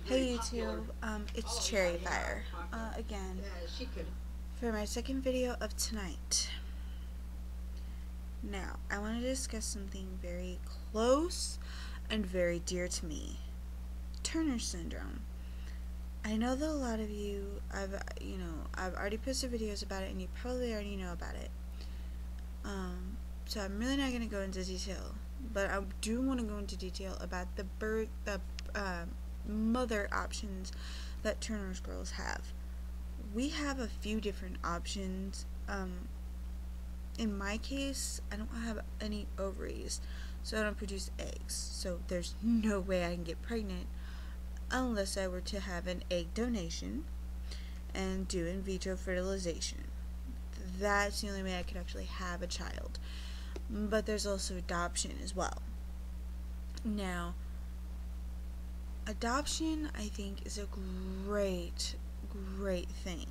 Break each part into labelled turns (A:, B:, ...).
A: Hey YouTube, it's Cherry Fire, again, for my second video of tonight. Now, I want to discuss something very close and very dear to me. Turner Syndrome. I know that a lot of you, I've already posted videos about it and you probably already know about it. So I'm really not going to go into detail, but I do want to go into detail about the mother options that Turner's girls have. We have a few different options. In my case, I don't have any ovaries, so I don't produce eggs, so there's no way I can get pregnant unless I were to have an egg donation and do in vitro fertilization. That's the only way I could actually have a child. But there's also adoption as well. Now, adoption, I think, is a great thing.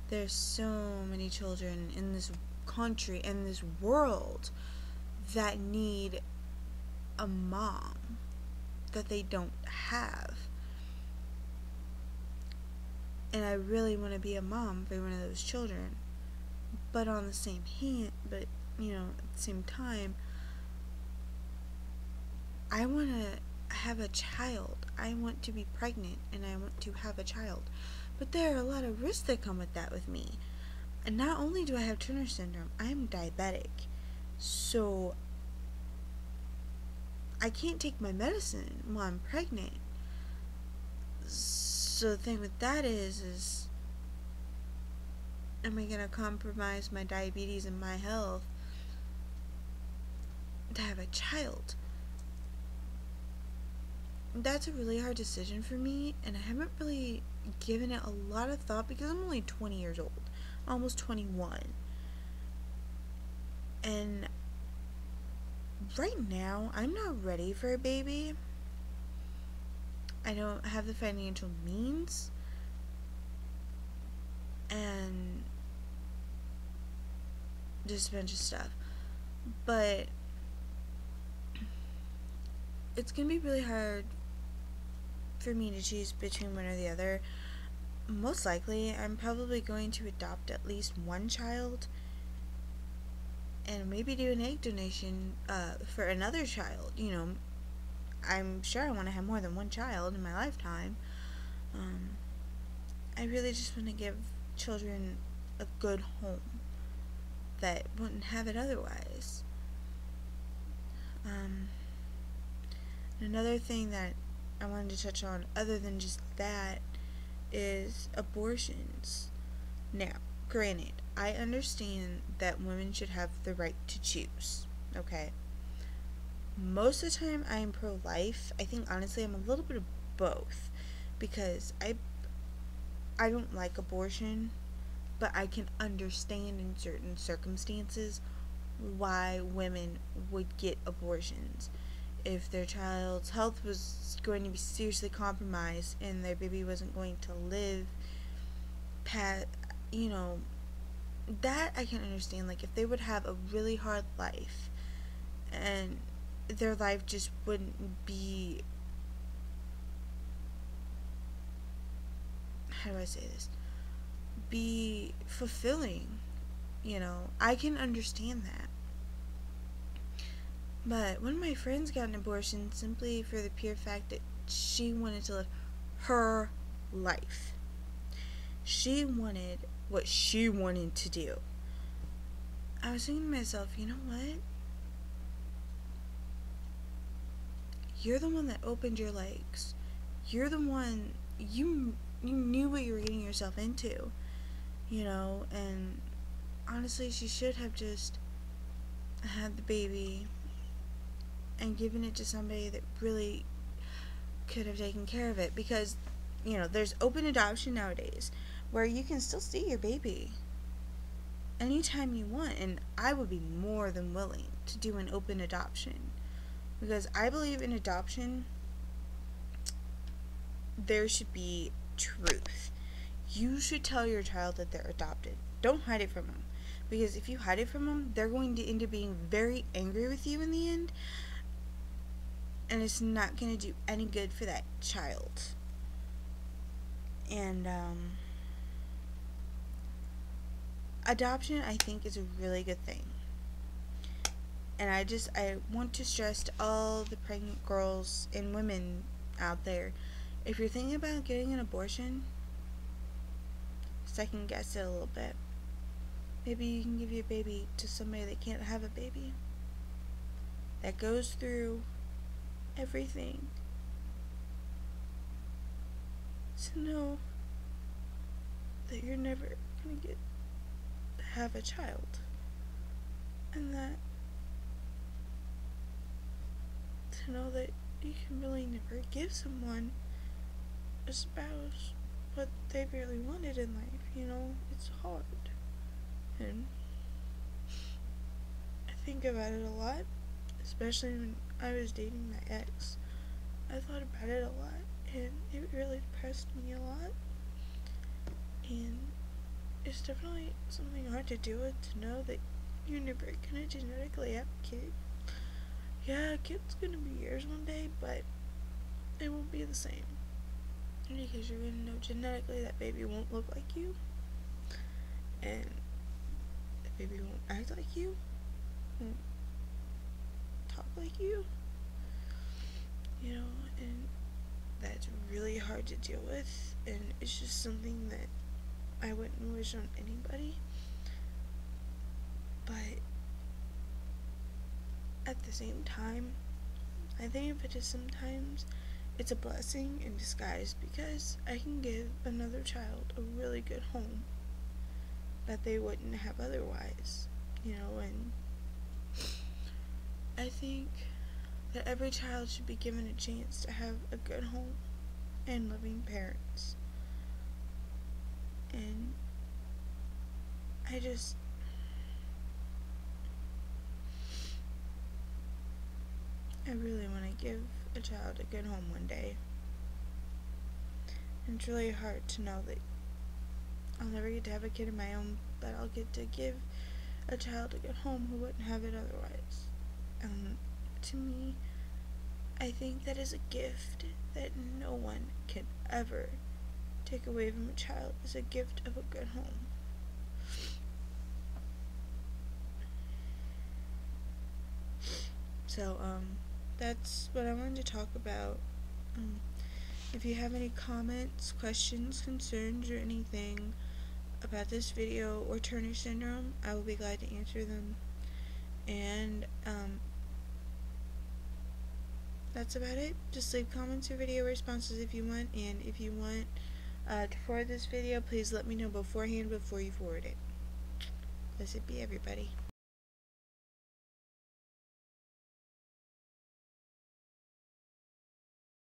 A: There's so many children in this country, in this world, that need a mom that they don't have. And I really want to be a mom for one of those children. But on the same hand, at the same time, I want to have a child. I want to be pregnant and I want to have a child. But there are a lot of risks that come with that with me. And not only do I have Turner syndrome, I am diabetic. So I can't take my medicine while I'm pregnant. So the thing with that is am I going to compromise my diabetes and my health to have a child? That's a really hard decision for me, and I haven't really given it a lot of thought because I'm only 20 years old, almost 21. And right now, I'm not ready for a baby. I don't have the financial means, and just a bunch of stuff. But it's gonna be really hard for me to choose between one or the other. Most likely, I'm probably going to adopt at least one child and maybe do an egg donation for another child. I'm sure I want to have more than one child in my lifetime. I really just want to give children a good home that wouldn't have it otherwise. Another thing that I wanted to touch on, other than just that, is abortions. Now, granted, I understand that women should have the right to choose, okay? Most of the time, I am pro-life. I think, honestly, I'm a little bit of both, because I don't like abortion, but I can understand in certain circumstances why women would get abortions. If their child's health was going to be seriously compromised and their baby wasn't going to live past, that I can understand. Like, if they would have a really hard life and their life just wouldn't be, how do I say this, be fulfilling, I can understand that. But one of my friends got an abortion simply for the pure fact that she wanted to live her life. She wanted what she wanted to do. I was thinking to myself, you know what? You're the one that opened your legs. You're the one, you knew what you were getting yourself into, and honestly, she should have just had the baby and given it to somebody that really could have taken care of it, because there's open adoption nowadays where you can still see your baby anytime you want, and I would be more than willing to do an open adoption, because I believe in adoption there should be truth. You should tell your child that they're adopted. Don't hide it from them, because if you hide it from them, they're going to end up being very angry with you in the end, and it's not going to do any good for that child. And adoption, I think, is a really good thing. And I want to stress to all the pregnant girls and women out there, if you're thinking about getting an abortion, second guess it a little bit. Maybe you can give your baby to somebody that can't have a baby, that goes through everything to know that you're never gonna get to have a child, and that to know that you can really never give someone a spouse what they really wanted in life. You know, it's hard. And I think about it a lot, especially when I was dating my ex. I thought about it a lot, and it really depressed me a lot. And it's definitely something hard to deal with, to know that you're never gonna genetically have a kid. Yeah, a kid's gonna be yours one day, but it won't be the same. Because you're gonna know genetically that baby won't look like you, and that baby won't act like you, won't talk like you, you know, and that's really hard to deal with, and it's just something that I wouldn't wish on anybody. But at the same time, I think of it as sometimes it's a blessing in disguise, because I can give another child a really good home that they wouldn't have otherwise, you know. And I think that every child should be given a chance to have a good home and loving parents. And I really want to give a child a good home one day. And it's really hard to know that I'll never get to have a kid of my own, but I'll get to give a child a good home who wouldn't have it otherwise. To me, I think that is a gift that no one can ever take away from a child, is a gift of a good home. So, that's what I wanted to talk about. If you have any comments, questions, concerns, or anything about this video or Turner syndrome, I will be glad to answer them. And that's about it. Just leave comments or video responses if you want, and if you want to forward this video, please let me know beforehand before you forward it. Blessed be everybody.